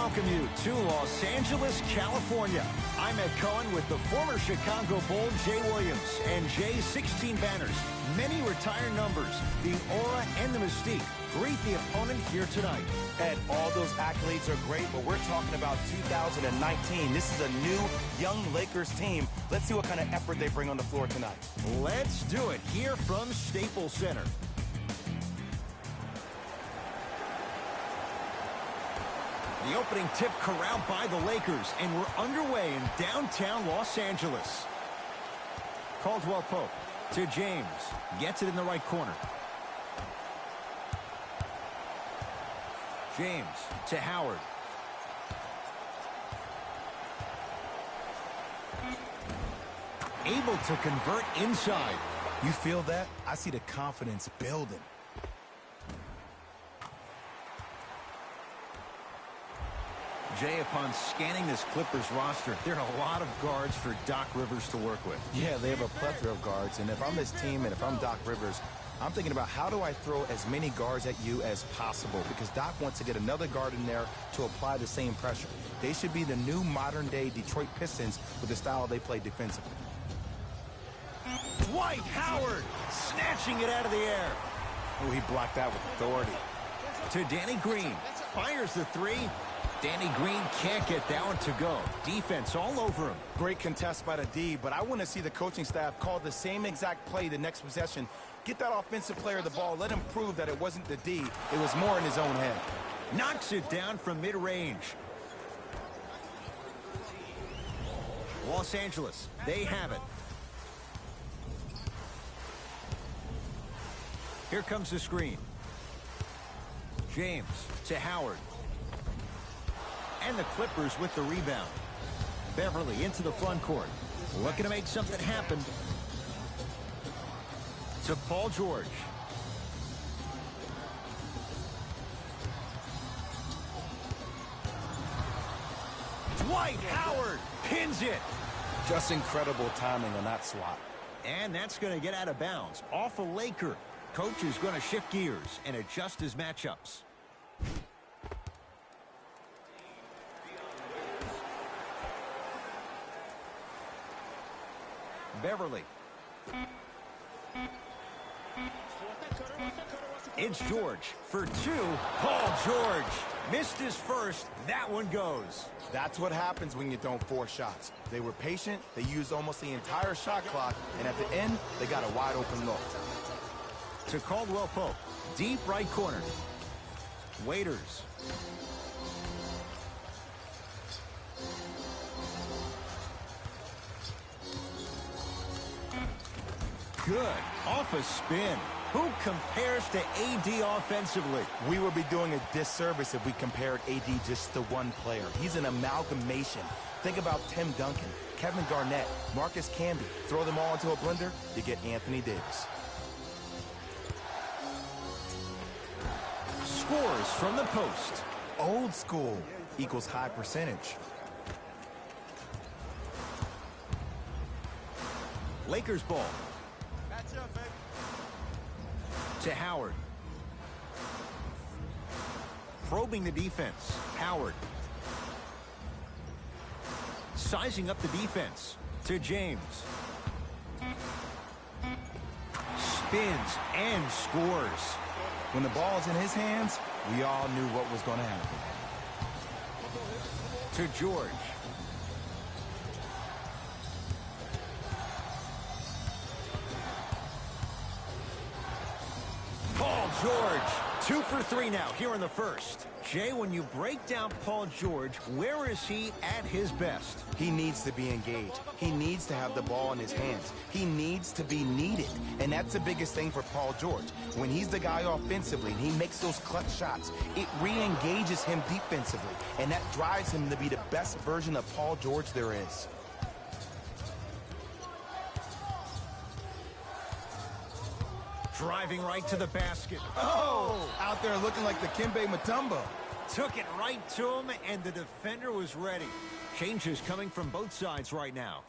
welcome you to Los Angeles, California. I'm Ed Cohen with the former Chicago Bull, Jay Williams, and Jay's 16 banners. Many retired numbers, the aura and the mystique. Greet the opponent here tonight. Ed, all those accolades are great, but we're talking about 2019. This is a new, young Lakers team. Let's see what kind of effort they bring on the floor tonight. Let's do it here from Staples Center. The opening tip corralled by the Lakers, and we're underway in downtown Los Angeles. Caldwell Pope to James. Gets it in the right corner. James to Howard. Able to convert inside. You feel that? I see the confidence building. Jay, upon scanning this Clippers roster, there are a lot of guards for Doc Rivers to work with. Yeah, they have a plethora of guards, and if I'm this team and if I'm Doc Rivers, I'm thinking about how do I throw as many guards at you as possible, because Doc wants to get another guard in there to apply the same pressure. They should be the new modern-day Detroit Pistons with the style they play defensively. Dwight Howard snatching it out of the air. Oh, he blocked that with authority. To Danny Green. Fires the three. Danny Green can't get that one to go. Defense all over him. Great contest by the D, but I want to see the coaching staff call the same exact play the next possession. Get that offensive player the ball. Let him prove that it wasn't the D. It was more in his own head. Knocks it down from mid-range. Los Angeles, they have it. Here comes the screen. James to Howard. And the Clippers with the rebound. Beverly into the front court. Looking to make something happen. To Paul George. Dwight Howard pins it. Just incredible timing on that swat. And that's going to get out of bounds. Off a Laker. Coach is going to shift gears and adjust his matchups. Beverly. It's George for two. Paul George missed his first. That one goes. That's what happens when you don't force shots. They were patient. They used almost the entire shot clock. And at the end, they got a wide open look. To Caldwell Pope. Deep right corner. Waiters. Good. Off a spin. Who compares to AD offensively? We would be doing a disservice if we compared AD just to one player. He's an amalgamation. Think about Tim Duncan, Kevin Garnett, Marcus Camby. Throw them all into a blender, you get Anthony Davis. Scores from the post. Old school equals high percentage. Lakers ball. To Howard. Probing the defense. Howard. Sizing up the defense. To James. Spins and scores. When the ball's in his hands, we all knew what was going to happen. To George. Paul George, 2 for 3 now here in the first. Jay, when you break down Paul George, where is he at his best? He needs to be engaged. He needs to have the ball in his hands. He needs to be needed. And that's the biggest thing for Paul George. When he's the guy offensively and he makes those clutch shots, it re-engages him defensively. And that drives him to be the best version of Paul George there is. Driving right to the basket. Oh! Out there looking like the Kimbe Mutombo. Took it right to him, and the defender was ready. Changes coming from both sides right now.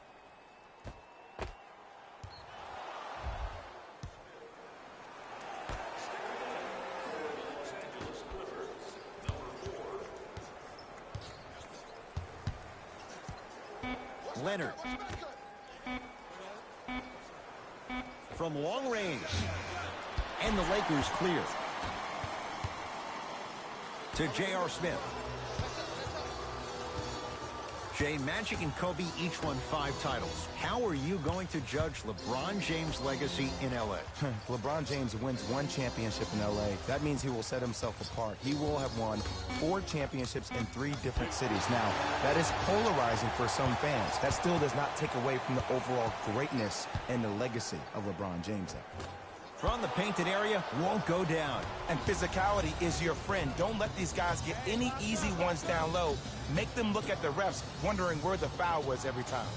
Leonard. From long range. And the Lakers clear. To J.R. Smith. Jay, Magic and Kobe each won 5 titles. How are you going to judge LeBron James' legacy in L.A.? LeBron James wins 1 championship in L.A. That means he will set himself apart. He will have won 4 championships in 3 different cities. Now, that is polarizing for some fans. That still does not take away from the overall greatness and the legacy of LeBron James. From the painted area, won't go down. And physicality is your friend. Don't let these guys get any easy ones down low. Make them look at the refs, wondering where the foul was every time.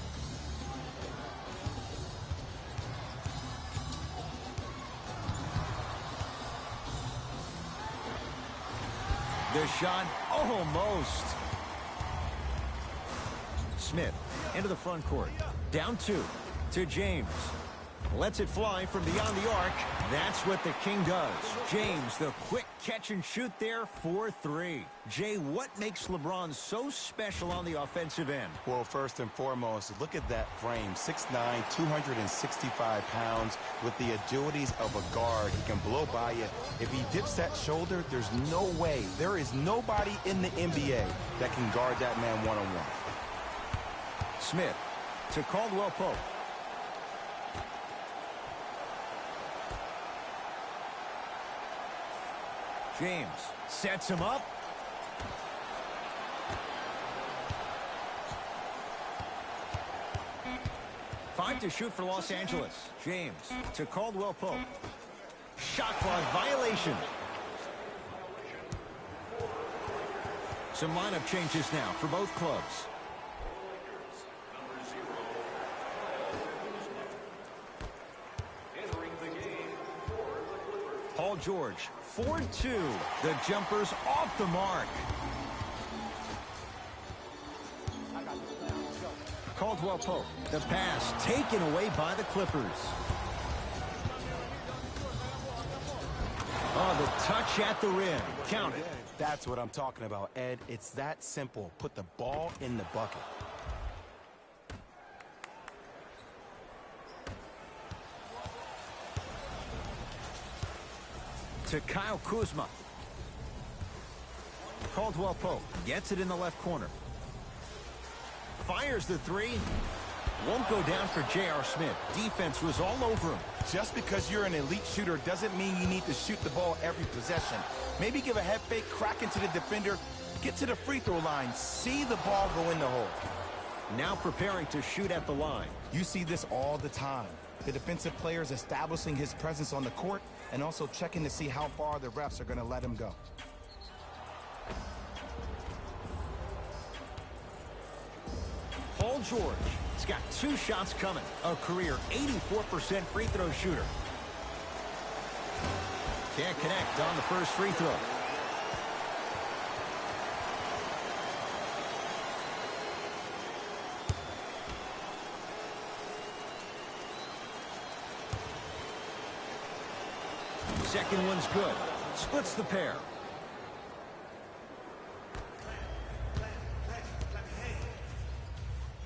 The shot, almost. Smith into the front court. Down 2 to James. Lets it fly from beyond the arc. That's what the King does. James, the quick catch and shoot there for 3. Jay, what makes LeBron so special on the offensive end? Well, first and foremost, look at that frame. 6'9", 265 pounds with the agilities of a guard. He can blow by you. If he dips that shoulder, there's no way. There is nobody in the NBA that can guard that man one-on-one. Smith to Caldwell Pope. James sets him up. Five to shoot for Los Angeles. James to Caldwell Pope. Shot clock violation. Some lineup changes now for both clubs. Paul George, 4-2. The jumper's off the mark. Caldwell Pope, the pass taken away by the Clippers. Oh, the touch at the rim. Count it. That's what I'm talking about, Ed. It's that simple. Put the ball in the bucket. To Kyle Kuzma. Caldwell Pope gets it in the left corner. Fires the 3. Won't go down for J.R. Smith. Defense was all over him. Just because you're an elite shooter doesn't mean you need to shoot the ball every possession. Maybe give a head fake, crack into the defender, get to the free throw line, see the ball go in the hole. Now preparing to shoot at the line. You see this all the time. The defensive players establishing his presence on the court and also checking to see how far the refs are going to let him go. Paul George has got 2 shots coming. A career 84% free throw shooter. Can't connect on the first free throw. Second one's good. Splits the pair.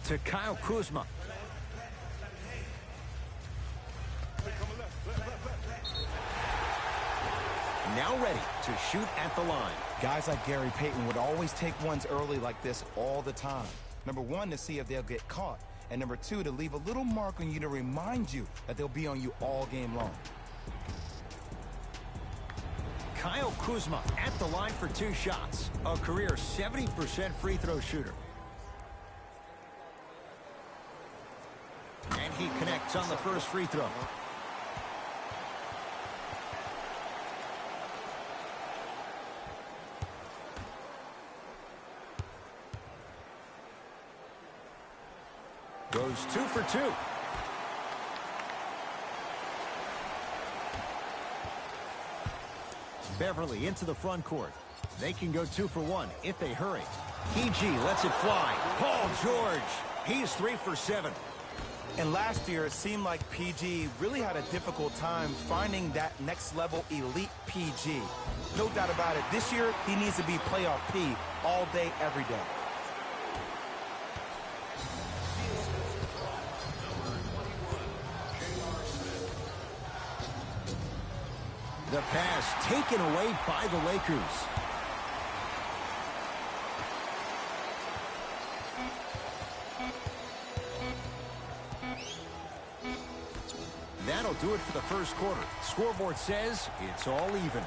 To Kyle Kuzma. Now ready to shoot at the line. Guys like Gary Payton would always take ones early like this all the time. Number 1, to see if they'll get caught. And number 2, to leave a little mark on you to remind you that they'll be on you all game long. Kyle Kuzma at the line for 2 shots. A career 70% free throw shooter. And he connects on the first free throw. Goes 2 for 2. Beverly into the front court. They can go 2 for 1 if they hurry. PG lets it fly. Paul George. He's 3 for 7. And last year, it seemed like PG really had a difficult time finding that next level elite PG. No doubt about it. This year, he needs to be playoff P all day, every day. The pass taken away by the Lakers. That'll do it for the first quarter. Scoreboard says it's all even.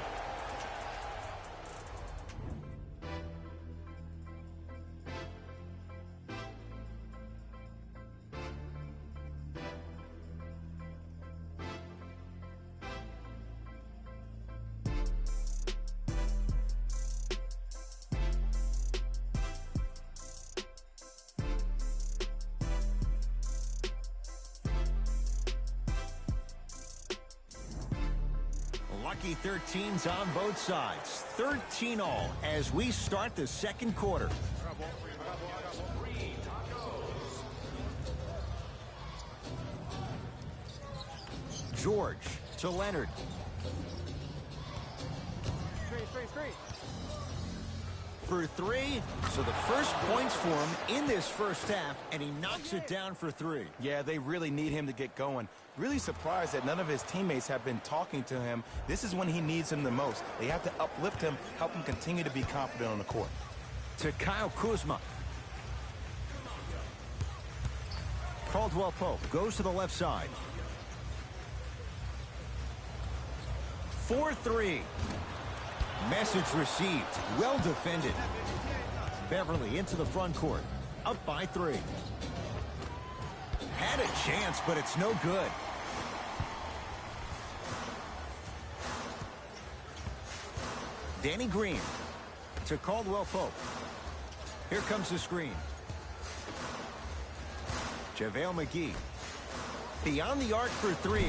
Lucky 13s on both sides. 13 all as we start the second quarter. George to Leonard. For three, so the first points for him in this first half, and he knocks it down for three. Yeah, they really need him to get going. Really surprised that none of his teammates have been talking to him. This is when he needs him the most. They have to uplift him, help him continue to be confident on the court. To Kyle Kuzma. Caldwell Pope goes to the left side. 4-3. Message received. Well defended. Beverly into the front court. Up by 3. Had a chance, but it's no good. Danny Green to Caldwell Pope. Here comes the screen. JaVale McGee. Beyond the arc for 3.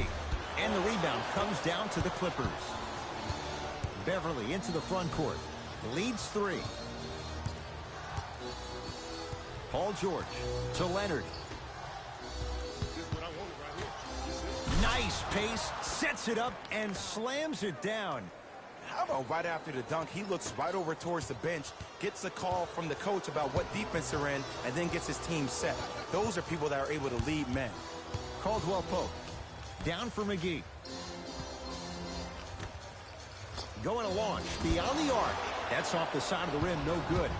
And the rebound comes down to the Clippers. Beverly into the front court. Leads 3. Paul George to Leonard. Nice pace. Sets it up and slams it down. How about right after the dunk, he looks right over towards the bench, gets a call from the coach about what defense they're in, and then gets his team set. Those are people that are able to lead men. Caldwell Pope. Down for McGee. Going to launch beyond the arc. That's off the side of the rim. No good.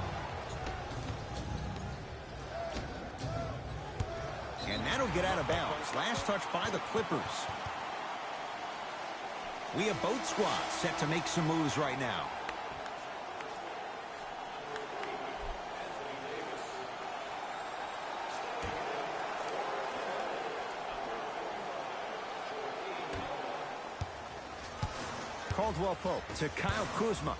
And that'll get out of bounds. Last touch by the Clippers. We have both squads set to make some moves right now. Caldwell Pope to Kyle Kuzma.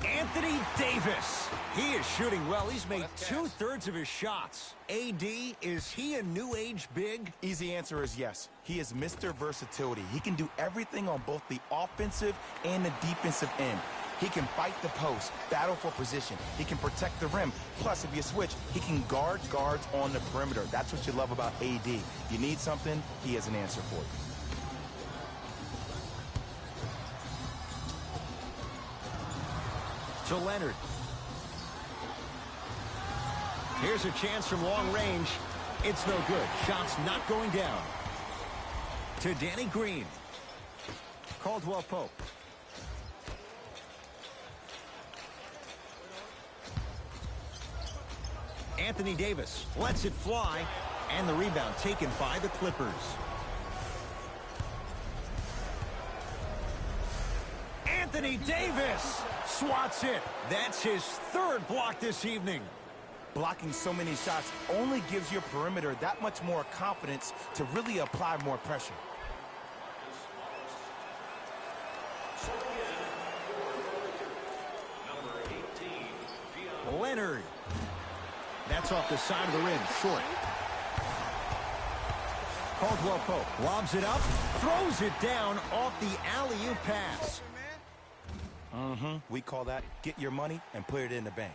Anthony Davis. He is shooting well. He's made 2/3 of his shots. AD, is he a new age big? Easy answer is yes. He is Mr. Versatility. He can do everything on both the offensive and the defensive end. He can fight the post, battle for position. He can protect the rim. Plus, if you switch, he can guard guards on the perimeter. That's what you love about AD. You need something, he has an answer for you. To Leonard. Here's a chance from long range. It's no good. Shot's not going down. To Danny Green. Caldwell Pope. Anthony Davis lets it fly, and the rebound taken by the Clippers. Anthony Davis swats it. That's his 3rd block this evening. Blocking so many shots only gives your perimeter that much more confidence to really apply more pressure. Leonard. That's off the side of the rim, short. Caldwell Pope lobs it up, throws it down off the alley-oop pass. We call that get your money and put it in the bank.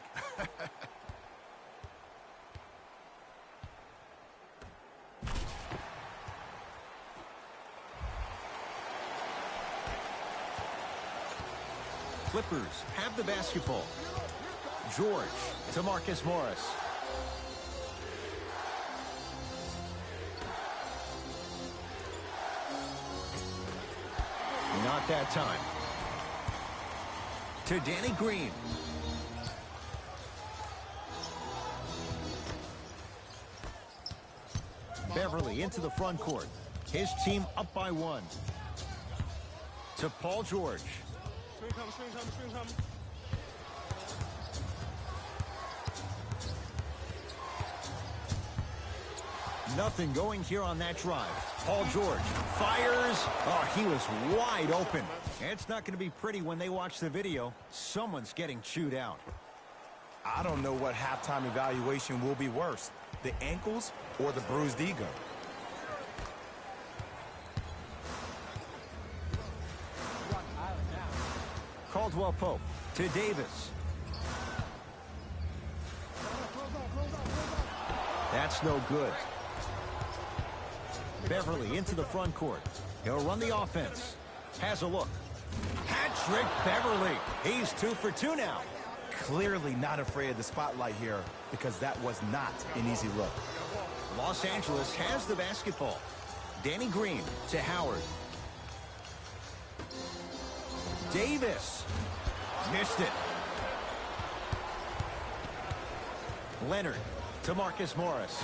Clippers have the basketball. George to Marcus Morris. shot that time. To Danny Green. Beverly into the front court. His team up by 1. To Paul George. Nothing going here on that drive. Paul George fires. Oh, he was wide open. It's not going to be pretty when they watch the video. Someone's getting chewed out. I don't know what halftime evaluation will be worse, the ankles or the bruised ego. Caldwell Pope to Davis. That's no good. Beverly into the front court. He'll run the offense. Has a look. Hat-trick Beverly. He's 2 for 2 now. Clearly not afraid of the spotlight here because that was not an easy look. Los Angeles has the basketball. Danny Green to Howard. Davis. Missed it. Leonard to Marcus Morris.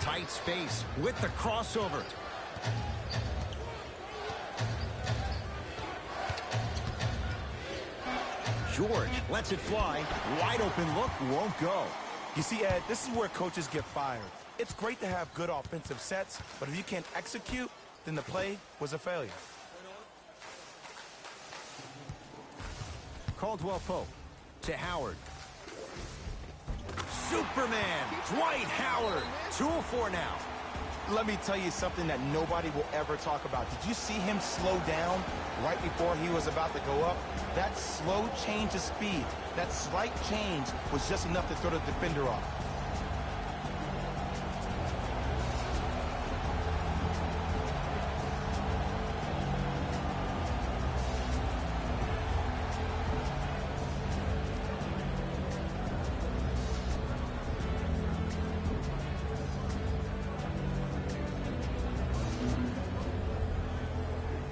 Tight space with the crossover. George lets it fly. Wide open look, won't go. You see, Ed, this is where coaches get fired. It's great to have good offensive sets, but if you can't execute, then the play was a failure. Caldwell Pope to Howard. Superman, Dwight Howard, 2-4 now. Let me tell you something that nobody will ever talk about. Did you see him slow down right before he was about to go up? That slow change of speed, that slight change was just enough to throw the defender off.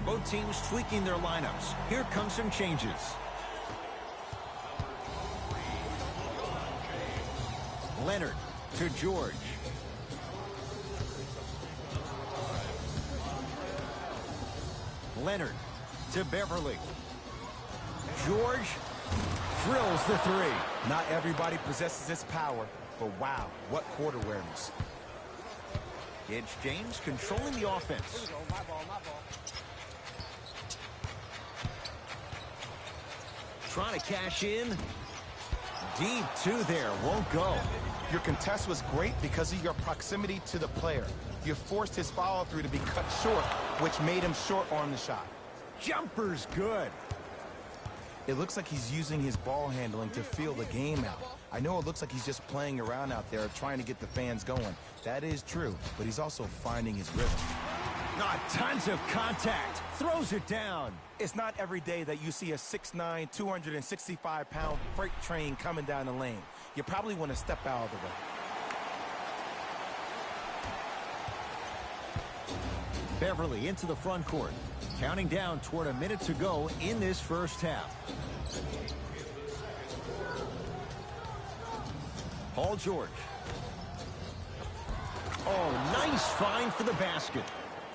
Both teams tweaking their lineups. Here come some changes. Leonard to George. Leonard to Beverly. George drills the 3. Not everybody possesses this power, but wow, what court awareness. It's James controlling the offense. Trying to cash in. Deep 2 there, won't go. Your contest was great because of your proximity to the player. You forced his follow-through to be cut short, which made him short-arm the shot. Jumper's good. It looks like he's using his ball handling to feel the game out. I know it looks like he's just playing around out there trying to get the fans going. That is true, but he's also finding his rhythm. Not tons of contact. Throws it down. It's not every day that you see a 6'9", 265-pound freight train coming down the lane. You probably want to step out of the way. Beverly into the front court. Counting down toward a minute to go in this first half. Paul George. Oh, nice find for the basket.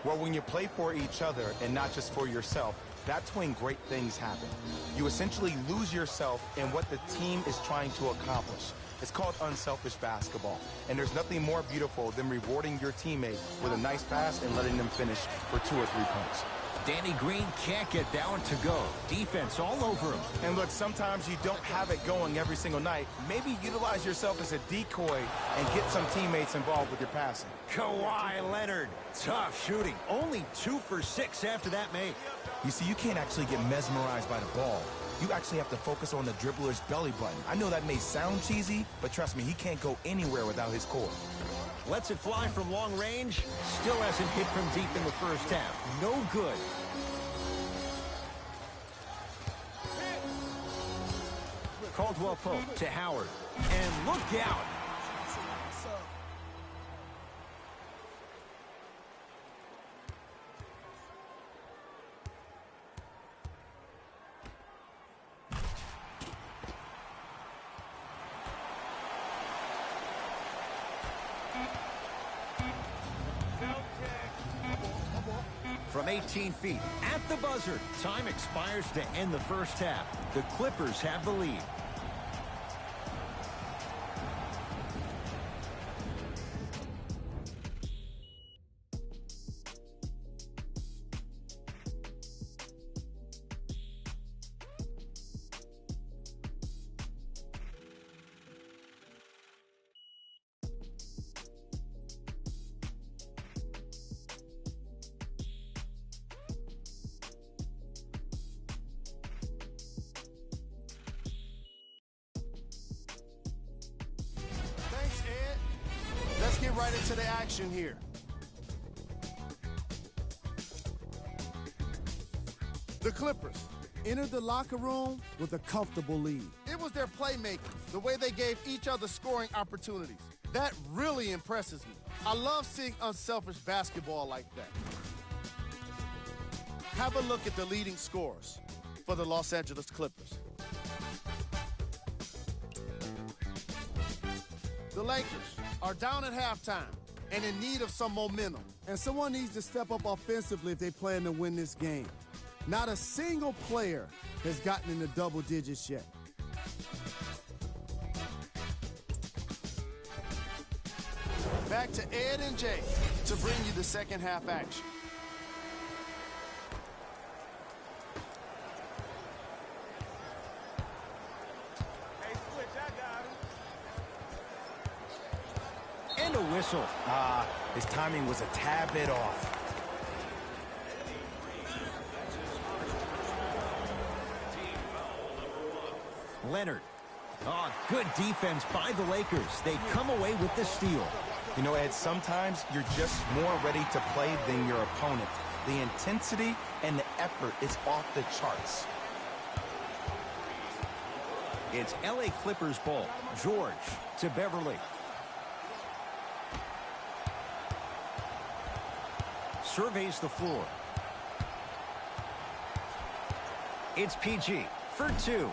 Well, when you play for each other and not just for yourself, that's when great things happen. You essentially lose yourself in what the team is trying to accomplish. It's called unselfish basketball. And there's nothing more beautiful than rewarding your teammate with a nice pass and letting them finish for 2 or 3 points. Danny Green can't get that one to go. Defense all over him. And look, sometimes you don't have it going every single night. Maybe utilize yourself as a decoy and get some teammates involved with your passing. Kawhi Leonard, tough shooting. Only 2 for 6 after that make. You see, you can't actually get mesmerized by the ball. You actually have to focus on the dribbler's belly button. I know that may sound cheesy, but trust me, he can't go anywhere without his core. Lets it fly from long range. Still hasn't hit from deep in the first half. No good. Caldwell Pope to Howard. And look out. from 18 feet at the buzzer. Time expires to end the first half. The Clippers have the lead. Let's get right into the action here. The Clippers entered the locker room with a comfortable lead. It was their playmaking, the way they gave each other scoring opportunities. That really impresses me. I love seeing unselfish basketball like that. Have a look at the leading scorers for the Los Angeles Clippers. The Lakers are down at halftime and in need of some momentum. And someone needs to step up offensively if they plan to win this game. Not a single player has gotten into double digits yet. Back to Ed and Jay to bring you the second half action. And a whistle. His timing was a tad bit off. Leonard. Oh, good defense by the Lakers. They come away with the steal. You know, Ed, sometimes you're just more ready to play than your opponent. The intensity and the effort is off the charts. It's LA Clippers ball. George to Beverly. Surveys the floor. It's PG for two.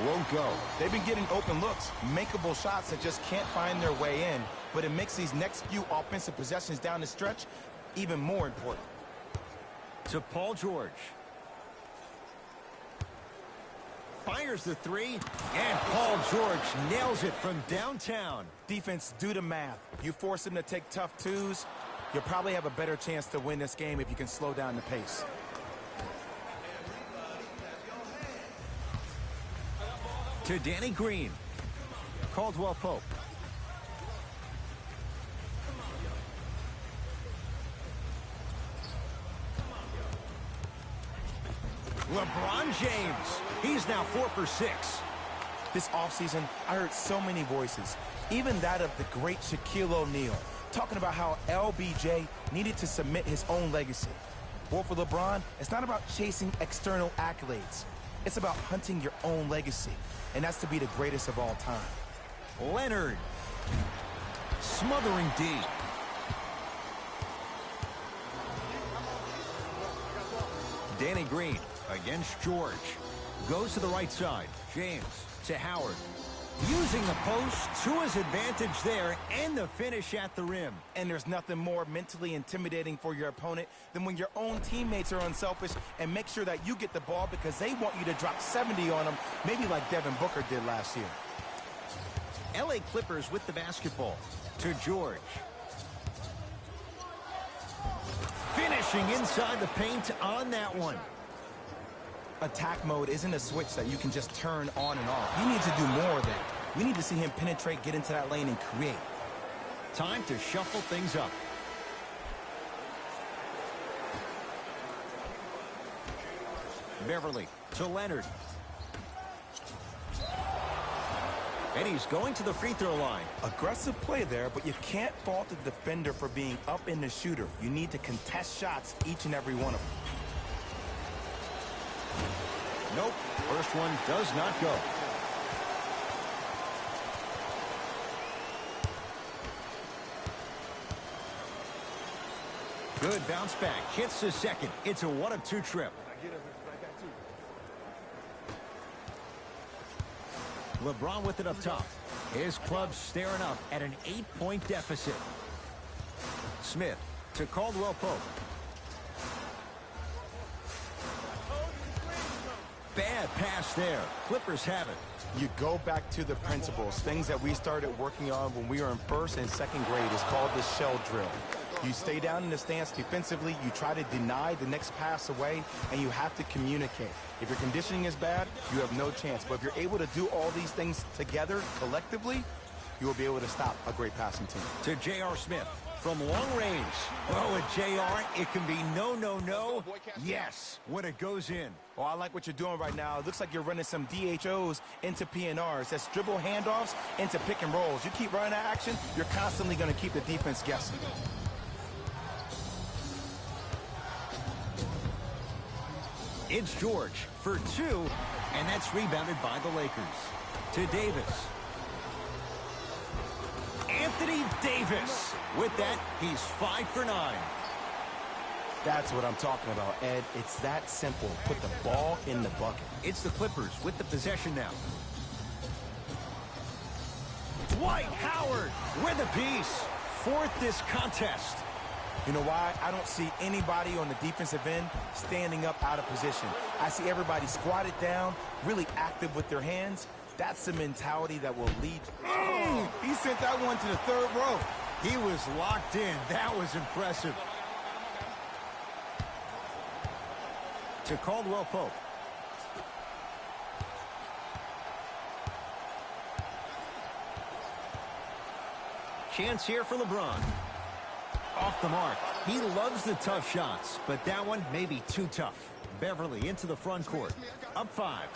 Won't go. They've been getting open looks, makeable shots that just can't find their way in, but it makes these next few offensive possessions down the stretch even more important. To Paul George. Fires the three, and Paul George nails it from downtown. Defense, do the math. You force them to take tough twos, you'll probably have a better chance to win this game if you can slow down the pace. To Danny Green. Caldwell Pope. LeBron James. He's now 4 for 6. This offseason, I heard so many voices, even that of the great Shaquille O'Neal, talking about how LBJ needed to submit his own legacy. Well, for LeBron, it's not about chasing external accolades. It's about hunting your own legacy, and that's to be the greatest of all time. Leonard. Smothering D. Danny Green against George. Goes to the right side. James to Howard. Using the post to his advantage there, and the finish at the rim. And there's nothing more mentally intimidating for your opponent than when your own teammates are unselfish and make sure that you get the ball because they want you to drop 70 on them, maybe like Devin Booker did last year. LA Clippers with the basketball. To George. Finishing inside the paint on that one. Attack mode isn't a switch that you can just turn on and off. You need to do more of that. We need to see him penetrate, get into that lane, and create. Time to shuffle things up. Beverly to Leonard. And he's going to the free throw line. Aggressive play there, but you can't fault the defender for being up in the shooter. You need to contest shots, each and every one of them. Nope, first one does not go. Good bounce back, hits the second. It's a 1-of-2 trip. LeBron with it up top. His club staring up at an 8-point deficit. Smith to Caldwell Pope. that pass there. Clippers have it. You go back to the principles, things that we started working on when we were in first and second grade. It's called the shell drill. You stay down in the stance defensively, you try to deny the next pass away, and you have to communicate. If your conditioning is bad, you have no chance. But if you're able to do all these things together, collectively, you will be able to stop a great passing team. To J.R. Smith from long range. Oh, at J.R., it can be no, no, no, yes, when it goes in. Oh, I like what you're doing right now. It looks like you're running some DHOs into PNRs. That's dribble handoffs into pick and rolls. You keep running that action, you're constantly going to keep the defense guessing. It's George for two, and that's rebounded by the Lakers. To Davis. Anthony Davis. With that, he's 5 for 9. That's what I'm talking about, Ed. It's that simple. Put the ball in the bucket. It's the Clippers with the possession now. Dwight Howard with a piece. Fourth this contest. You know why? I don't see anybody on the defensive end standing up out of position. I see everybody squatted down, really active with their hands. That's the mentality that will lead. Oh, he sent that one to the third row. He was locked in. That was impressive. To Caldwell Pope. Chance here for LeBron. Off the mark. He loves the tough shots, but that one may be too tough. Beverly into the front court. Up 5.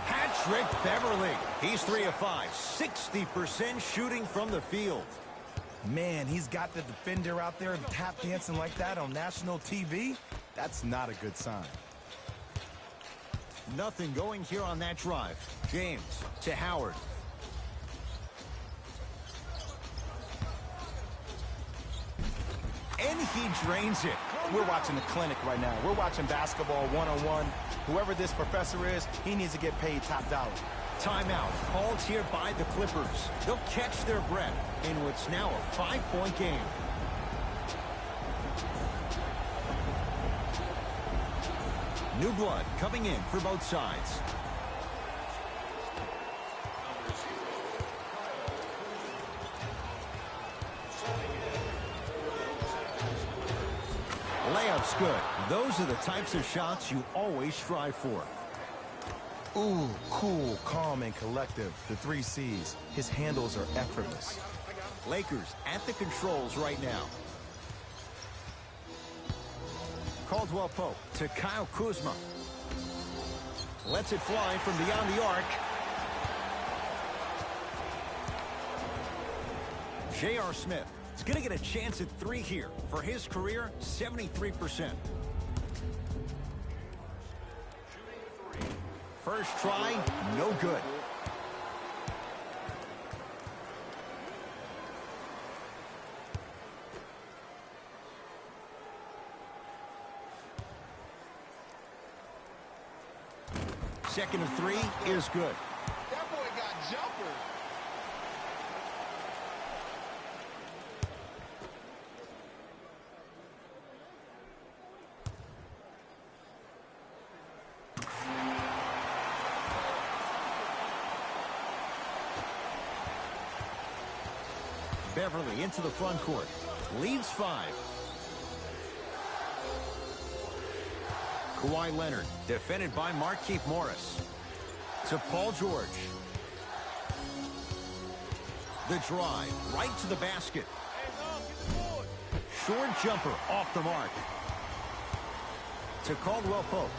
Patrick Beverly. He's 3 of 5. 60% shooting from the field. Man, he's got the defender out there tap dancing like that on national TV. That's not a good sign. Nothing going here on that drive. James to Howard. And he drains it. We're watching a clinic right now. We're watching basketball one-on-one. Whoever this professor is, he needs to get paid top dollar. Timeout called here by the Clippers. They'll catch their breath in what's now a 5-point game. New blood coming in for both sides. Layup's good. Those are the types of shots you always strive for. Ooh, cool, calm, and collective. The 3 C's. His handles are effortless. Lakers at the controls right now. Caldwell Pope to Kyle Kuzma. Lets it fly from beyond the arc. J.R. Smith is going to get a chance at 3 here. For his career, 73%. First try, no good. Second of 3 is good. That boy got jumper. Beverly into the front court. Leads 5. Kawhi Leonard, defended by Markieff Morris. To Paul George. The drive, right to the basket. Short jumper off the mark. To Caldwell Pope.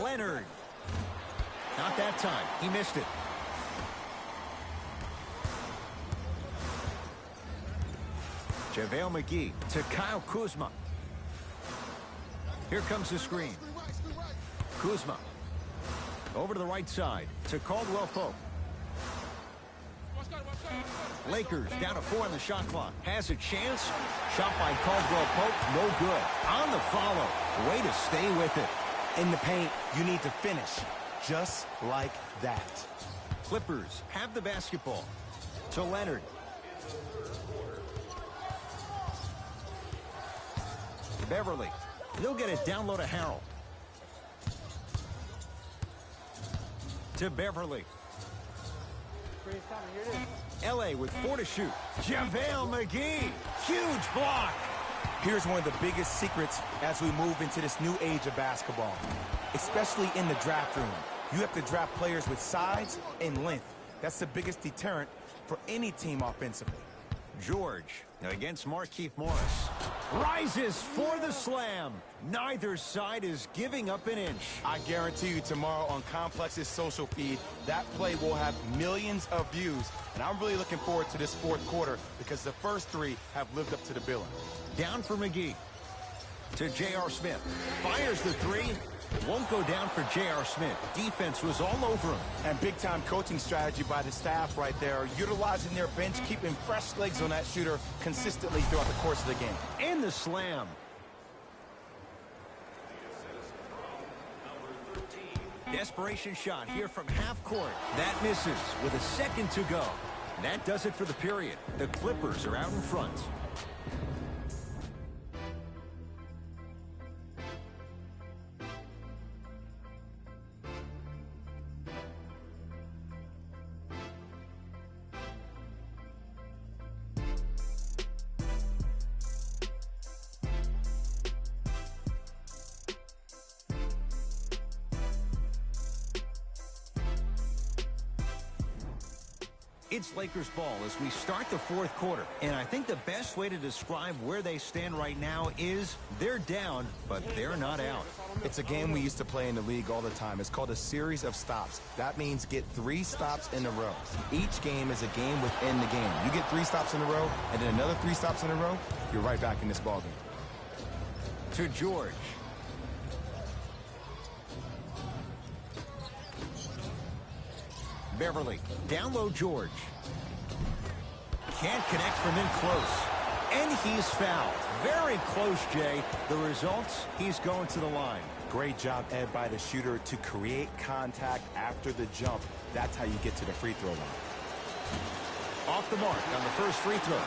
Leonard. Not that time. He missed it. JaVale McGee to Kyle Kuzma. Here comes the screen. Kuzma. Over to the right side to Caldwell Pope. Lakers down to 4 on the shot clock. Has a chance. Shot by Caldwell Pope. No good. On the follow. Way to stay with it. In the paint, you need to finish. Just like that. Clippers have the basketball. To Leonard. Beverly. They'll get it down low to Harrell. To Beverly. L.A. with 4 to shoot. JaVale McGee. Huge block. Here's one of the biggest secrets as we move into this new age of basketball, especially in the draft room. You have to draft players with size and length. That's the biggest deterrent for any team offensively. George against Markieff Morris. Rises for the slam. Neither side is giving up an inch. I guarantee you tomorrow on Complex's social feed, that play will have millions of views. And I'm really looking forward to this fourth quarter because the first 3 have lived up to the billing. Down for McGee. To J.R. Smith. Fires the 3. Won't go down for J.R. Smith. Defense was all over him. And big-time coaching strategy by the staff right there, utilizing their bench, keeping fresh legs on that shooter consistently throughout the course of the game. And the slam. Desperation shot here from half court. That misses with a second to go. That does it for the period. The Clippers are out in front. It's Lakers ball as we start the fourth quarter. And I think the best way to describe where they stand right now is they're down, but they're not out. It's a game we used to play in the league all the time. It's called a series of stops. That means get 3 stops in a row. Each game is a game within the game. You get 3 stops in a row, and then another 3 stops in a row, you're right back in this ball game. To George. Beverly, down low George. Can't connect from in close. And he's fouled. Very close, Jay. The results, he's going to the line. Great job, Ed, by the shooter to create contact after the jump. That's how you get to the free throw line. Off the mark on the first free throw.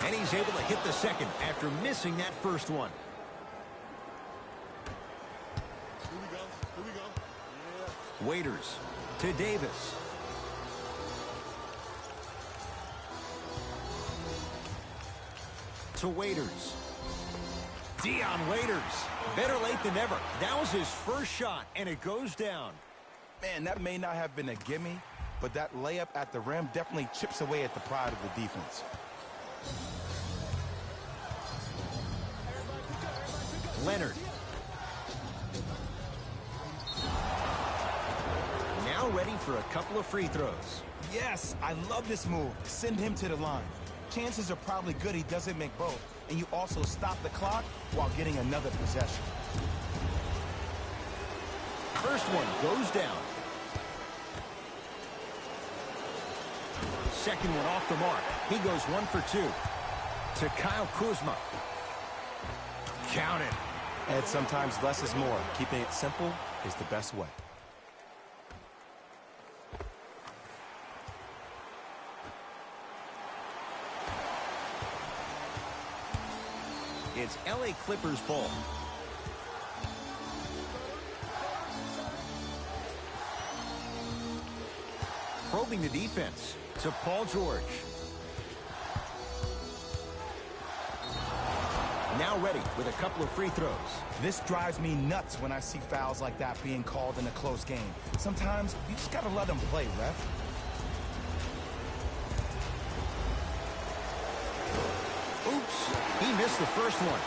And he's able to hit the second after missing that first one. Here we go. Yeah. Waiters to Davis. To Waiters. Dion Waiters. Better late than never. That was his first shot, and it goes down. Man, that may not have been a gimme, but that layup at the rim definitely chips away at the pride of the defense. Leonard. Now ready for a couple of free throws. Yes, I love this move. Send him to the line. Chances are probably good he doesn't make both, and you also stop the clock while getting another possession. First one goes down. Second one off the mark. He goes 1 for 2. To Kyle Kuzma. Count it. And sometimes less is more. Keeping it simple is the best way. It's LA Clippers ball. Probing the defense to Paul George. Now ready with a couple of free throws. This drives me nuts when I see fouls like that being called in a close game. Sometimes you just gotta let them play, ref. Oops, he missed the first one.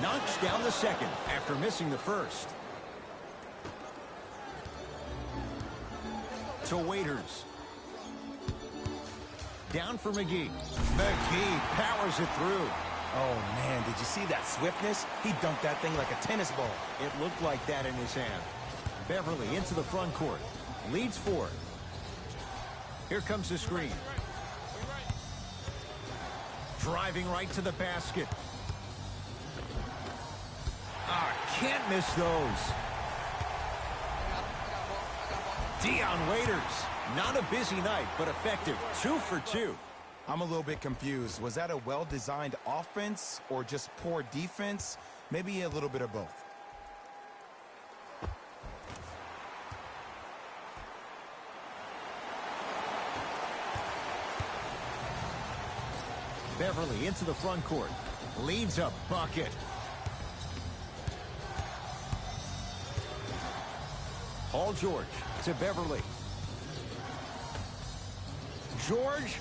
Knocks down the second after missing the first. To Waiters. Down for McGee. McGee powers it through. Oh, man, did you see that swiftness? He dunked that thing like a tennis ball. It looked like that in his hand. Beverly into the front court. Leads 4. Here comes the screen. Driving right to the basket. Can't miss those. Dion Waiters. Not a busy night, but effective. 2 for 2. I'm a little bit confused. Was that a well-designed offense or just poor defense? Maybe a little bit of both. Beverly into the front court. Leads a bucket. Paul George to Beverly. George,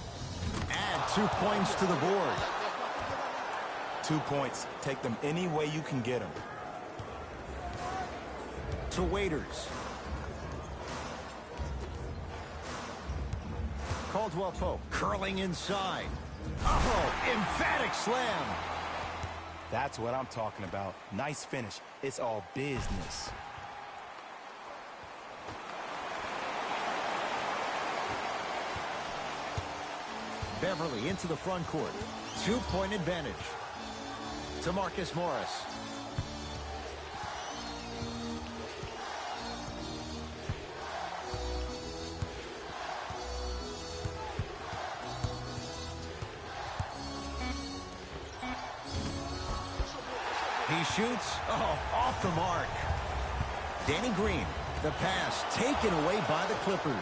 add 2 points to the board. 2 points. Take them any way you can get them. To Waiters. Caldwell Pope curling inside. Oh, emphatic slam. That's what I'm talking about. Nice finish. It's all business. Beverly into the front court. 2-point advantage. To Marcus Morris. He shoots. Oh, off the mark. Danny Green. The pass taken away by the Clippers.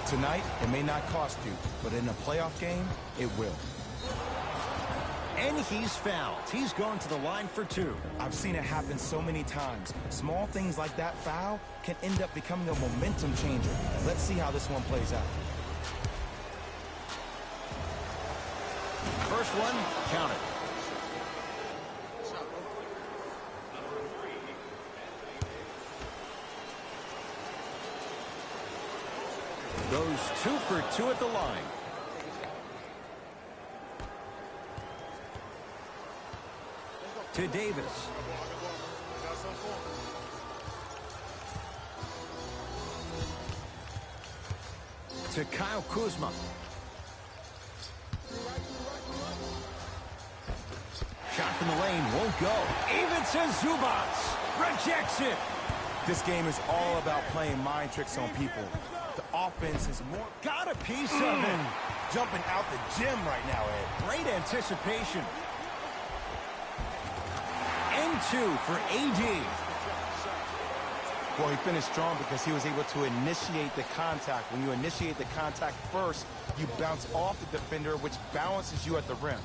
Tonight, it may not cost you, but in a playoff game, it will. And he's fouled. He's going to the line for 2. I've seen it happen so many times. Small things like that foul can end up becoming a momentum changer. Let's see how this one plays out. First one, count it. Goes 2 for 2 at the line. To Davis. To Kyle Kuzma. Shot from the lane won't go. Even to Zubats. Rejects it. This game is all about playing mind tricks on people. The offense is more... Got a piece of it. Jumping out the gym right now, Ed. Great anticipation. And 2 for AD. Well, he finished strong because he was able to initiate the contact. When you initiate the contact first, you bounce off the defender, which balances you at the rim.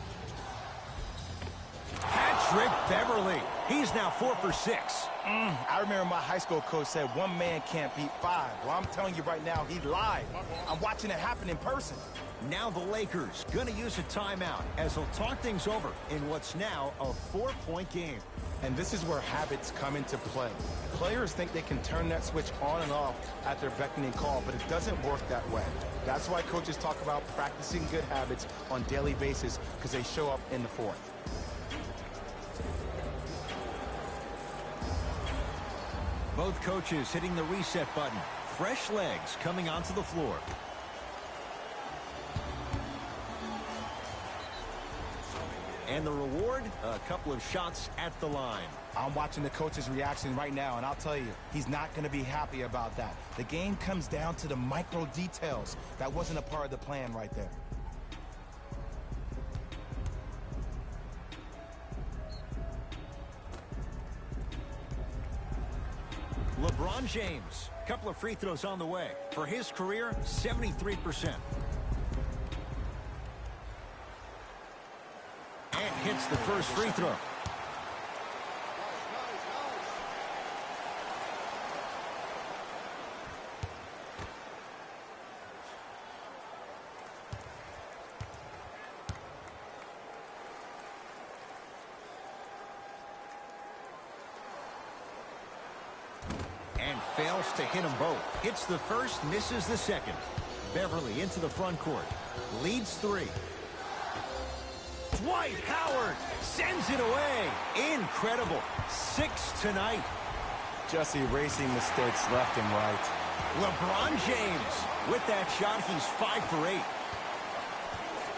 Patrick Beverly. He's now 4 for 6. I remember my high school coach said 1 man can't beat 5. Well, I'm telling you right now, he lied. I'm watching it happen in person. Now the Lakers going to use a timeout as they'll talk things over in what's now a 4-point game. And this is where habits come into play. Players think they can turn that switch on and off at their beckoning call, but it doesn't work that way. That's why coaches talk about practicing good habits on a daily basis, because they show up in the fourth. Both coaches hitting the reset button. Fresh legs coming onto the floor. And the reward, a couple of shots at the line. I'm watching the coach's reaction right now, and I'll tell you, he's not going to be happy about that. The game comes down to the micro details. That wasn't a part of the plan right there. LeBron James, a couple of free throws on the way. For his career, 73%. And hits the first free throw. And fails to hit them both. Hits the first, misses the second. Beverly into the front court. Leads 3. Dwight Howard sends it away. Incredible. 6 tonight. Just erasing mistakes left and right. LeBron James. With that shot, he's 5 for 8.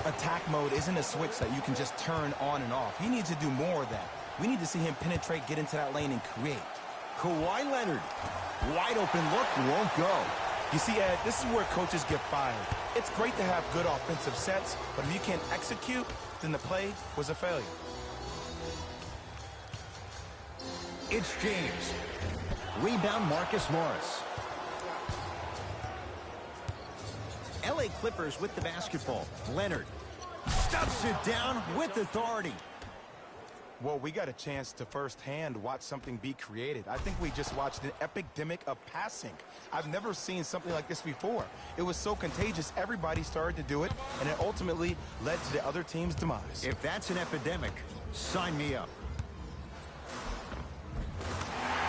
Attack mode isn't a switch that you can just turn on and off. He needs to do more of that. We need to see him penetrate, get into that lane, and create. Kawhi Leonard. Wide open look, won't go. You see, Ed, this is where coaches get fired. It's great to have good offensive sets, but if you can't execute, then the play was a failure. It's James. Rebound, Marcus Morris. LA Clippers with the basketball. Leonard stuffs it down with authority. Well, we got a chance to firsthand watch something be created. I think we just watched an epidemic of passing. I've never seen something like this before. It was so contagious, everybody started to do it, and it ultimately led to the other team's demise. If that's an epidemic, sign me up.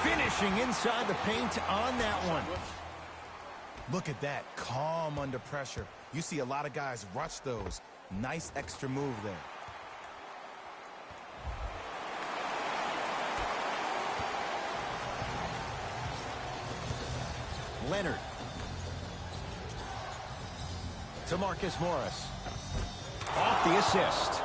Finishing inside the paint on that one. Look at that, calm under pressure. You see a lot of guys rush those. Nice extra move there. Leonard. To Marcus Morris. Off the assist.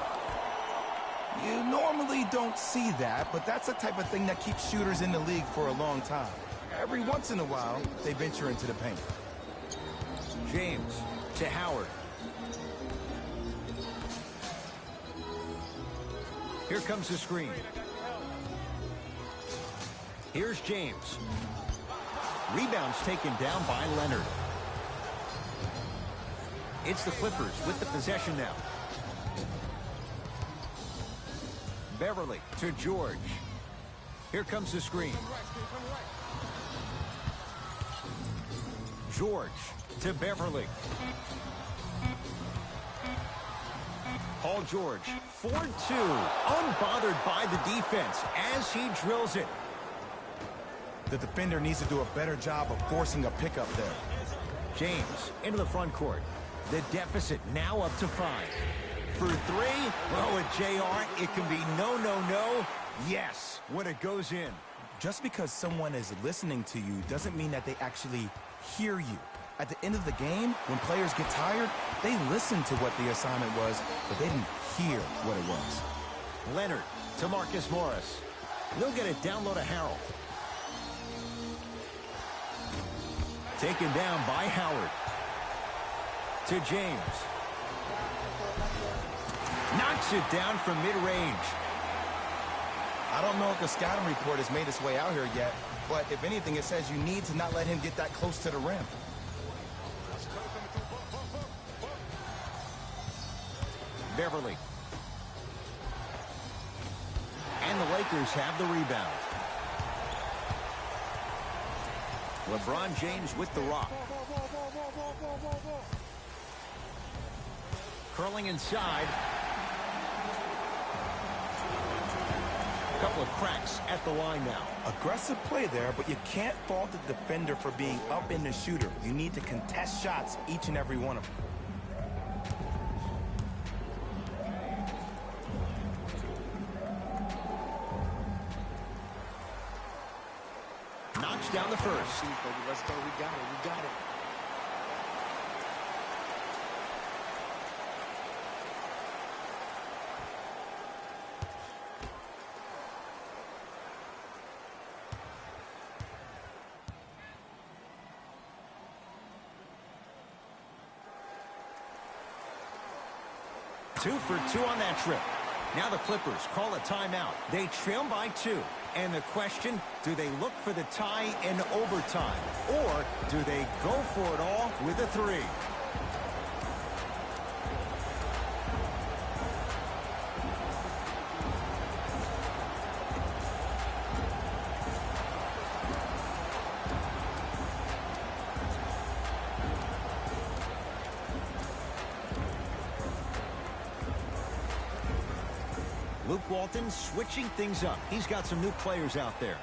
You normally don't see that, but that's the type of thing that keeps shooters in the league for a long time. Every once in a while, they venture into the paint. James to Howard. Here comes the screen. Here's James. Rebounds taken down by Leonard. It's the Clippers with the possession now. Beverly to George. Here comes the screen. George to Beverly. Paul George, 4-2, unbothered by the defense as he drills it. The defender needs to do a better job of forcing a pickup there. James into the front court. The deficit now up to 5. For 3, well, with JR, it can be no, no, no, yes, when it goes in. Just because someone is listening to you doesn't mean that they actually hear you. At the end of the game, when players get tired, they listen to what the assignment was, but they didn't hear what it was. Leonard to Marcus Morris. They'll get it down low to Harold. Taken down by Howard. To James. Knocks it down from mid-range. I don't know if the scouting report has made its way out here yet, but if anything, it says you need to not let him get that close to the rim. Beverly. And the Lakers have the rebound. LeBron James with the rock. Curling inside. A couple of cracks at the line now. Aggressive play there, but you can't fault the defender for being up in the shooter. You need to contest shots, each and every one of them. Knocks down the first. Let's go. We got it. We got it. Two for 2 on that trip. Now the Clippers call a timeout. They trail by 2. And the question, do they look for the tie in overtime? Or do they go for it all with a 3? Luke Walton switching things up. He's got some new players out there.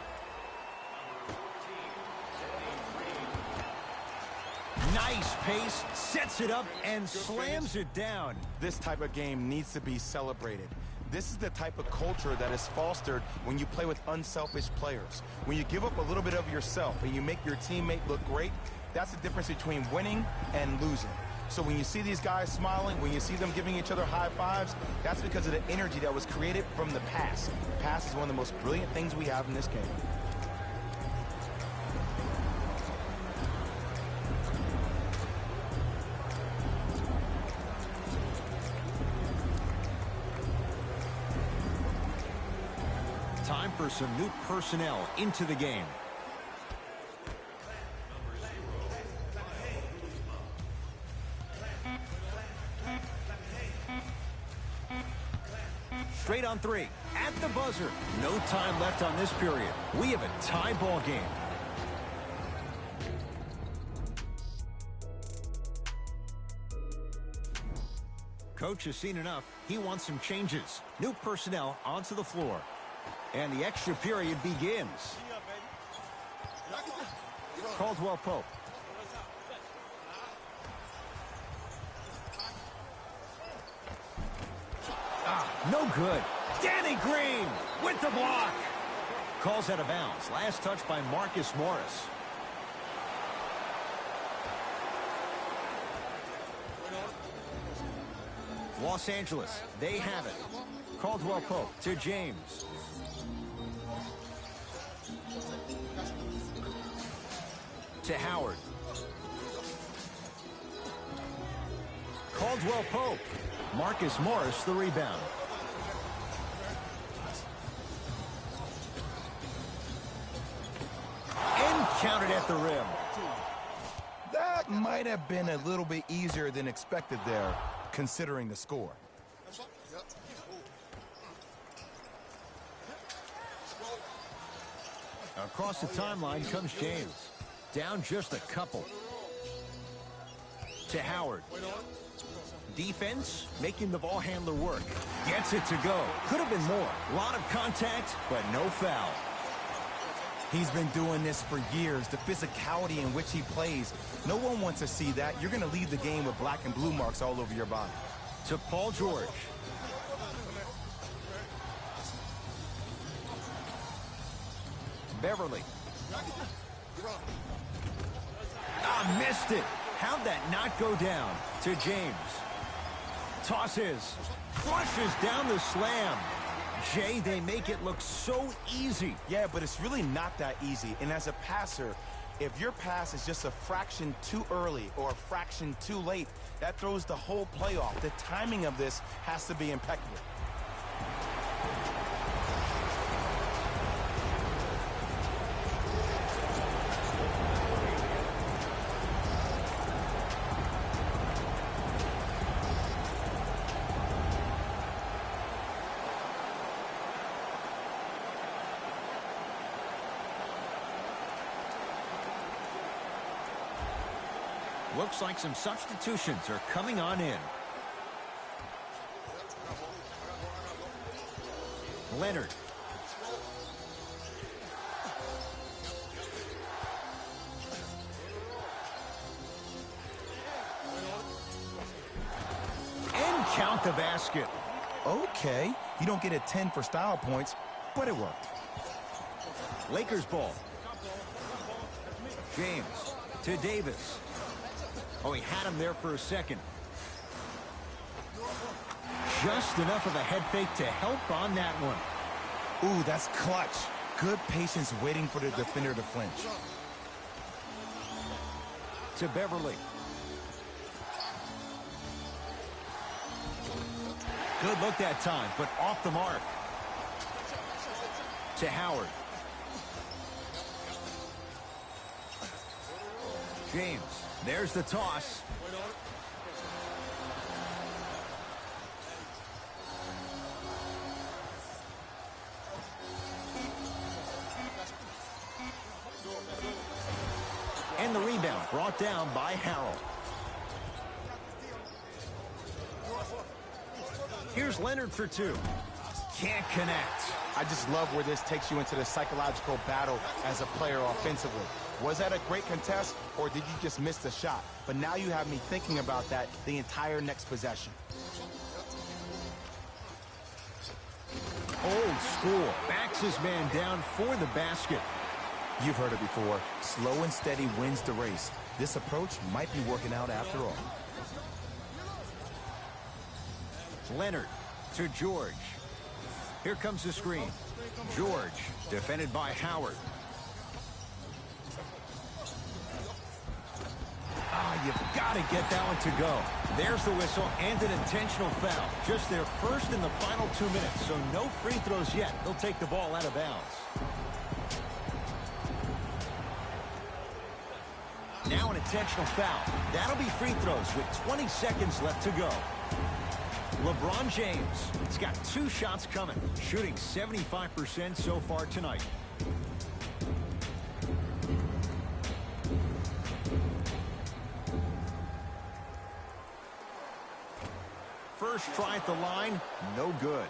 Nice pace, sets it up, and slams it down. This type of game needs to be celebrated. This is the type of culture that is fostered when you play with unselfish players. When you give up a little bit of yourself and you make your teammate look great, That's the difference between winning and losing. So when you see these guys smiling, when you see them giving each other high fives, that's because of the energy that was created from the pass. Pass is one of the most brilliant things we have in this game. Time for some new personnel into the game. Straight on three. At the buzzer. No time left on this period. We have a tie ball game. Coach has seen enough. He wants some changes. New personnel onto the floor. And the extra period begins. Caldwell Pope. No good. Danny Green with the block. Calls out of bounds. Last touch by Marcus Morris. Los Angeles, they have it. Caldwell Pope to James. To Howard. Caldwell Pope. Marcus Morris the rebound. And counted at the rim. That might have been a little bit easier than expected there, considering the score. Across the timeline comes James. Down just a couple. To Howard. Defense making the ball handler work. Gets it to go. Could have been more. A lot of contact, but no foul. He's been doing this for years. The physicality in which he plays. No one wants to see that. You're going to leave the game with black and blue marks all over your body. To Paul George. Beverly. Missed it. How'd that not go down? To James. Tosses. Flushes down the slam. Jay, they make it look so easy. Yeah, but it's really not that easy. And as a passer, if your pass is just a fraction too early or a fraction too late, that throws the whole play off. The timing of this has to be impeccable. Looks like some substitutions are coming on in. Leonard. And count the basket. Okay, you don't get a 10 for style points, but it worked. Lakers ball. James to Davis. Oh, he had him there for a second. Just enough of a head fake to help on that one. Ooh, that's clutch. Good patience waiting for the defender to flinch. To Beverly. Good look that time, but off the mark. To Howard. James. There's the toss. And the rebound brought down by Harrell. Here's Leonard for two. Can't connect. I just love where this takes you into the psychological battle as a player offensively. Was that a great contest, or did you just miss the shot? But now you have me thinking about that the entire next possession. Old school. Backs his man down for the basket. You've heard it before. Slow and steady wins the race. This approach might be working out after all. Leonard to George. Here comes the screen. George, defended by Howard. You've got to get that one to go. There's the whistle and an intentional foul. Just their first in the final 2 minutes, so no free throws yet. They'll take the ball out of bounds. Now an intentional foul. That'll be free throws with 20 seconds left to go. LeBron James, he's got 2 shots coming, shooting 75% so far tonight. First try at the line, no good.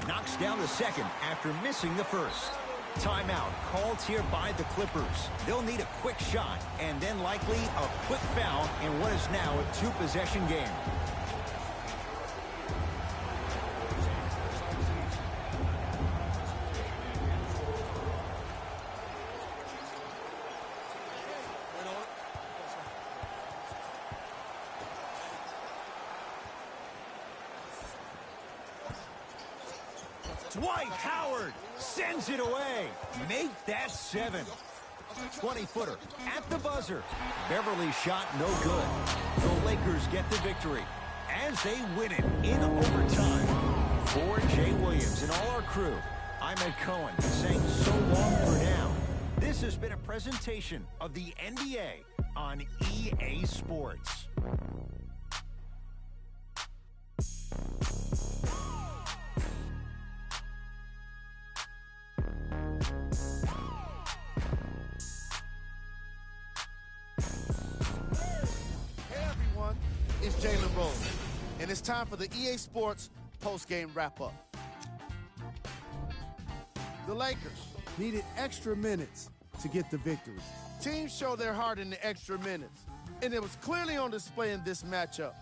Knocks down the second after missing the first. Timeout called here by the Clippers. They'll need a quick shot and then likely a quick foul in what is now a 2-possession game. Dwight Howard sends it away. Make that 7. 20-footer at the buzzer. Beverly's shot no good. The Lakers get the victory as they win it in overtime. For Jay Williams and all our crew, I'm Ed Cohen saying so long for now. This has been a presentation of the NBA on EA Sports. It's Jalen Rose, and it's time for the EA Sports post-game wrap-up. The Lakers needed extra minutes to get the victory. Teams show their heart in the extra minutes, and it was clearly on display in this matchup.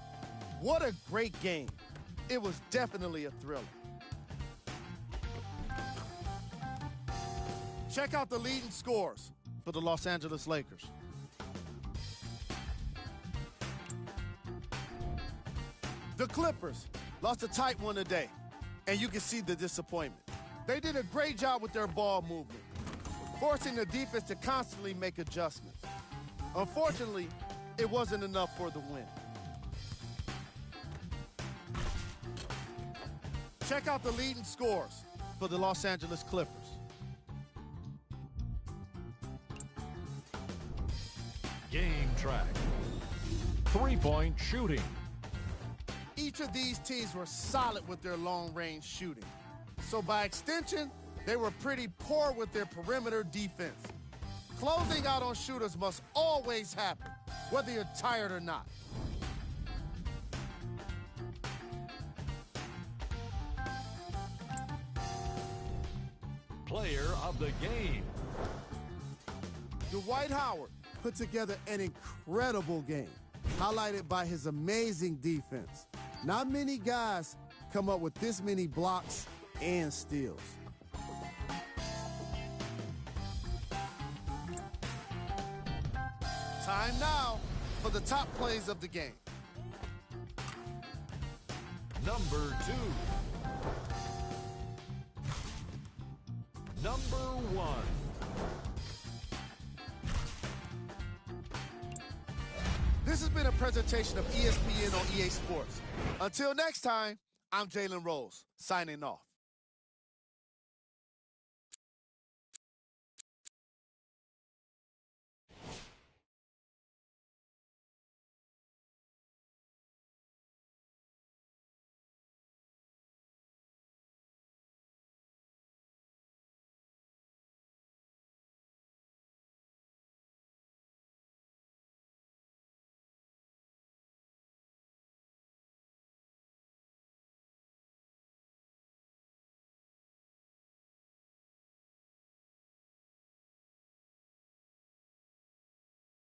What a great game. It was definitely a thriller. Check out the leading scores for the Los Angeles Lakers. The Clippers lost a tight one today, and you can see the disappointment. They did a great job with their ball movement, forcing the defense to constantly make adjustments. Unfortunately, it wasn't enough for the win. Check out the leading scores for the Los Angeles Clippers. Game track. 3-point shooting. Each of these teams were solid with their long-range shooting. So by extension, they were pretty poor with their perimeter defense. Closing out on shooters must always happen, whether you're tired or not. Player of the game. Dwight Howard put together an incredible game, highlighted by his amazing defense. Not many guys come up with this many blocks and steals. Time now for the top plays of the game. Number 2. Number 1. This has been a presentation of ESPN on EA Sports. Until next time, I'm Jalen Rose, signing off.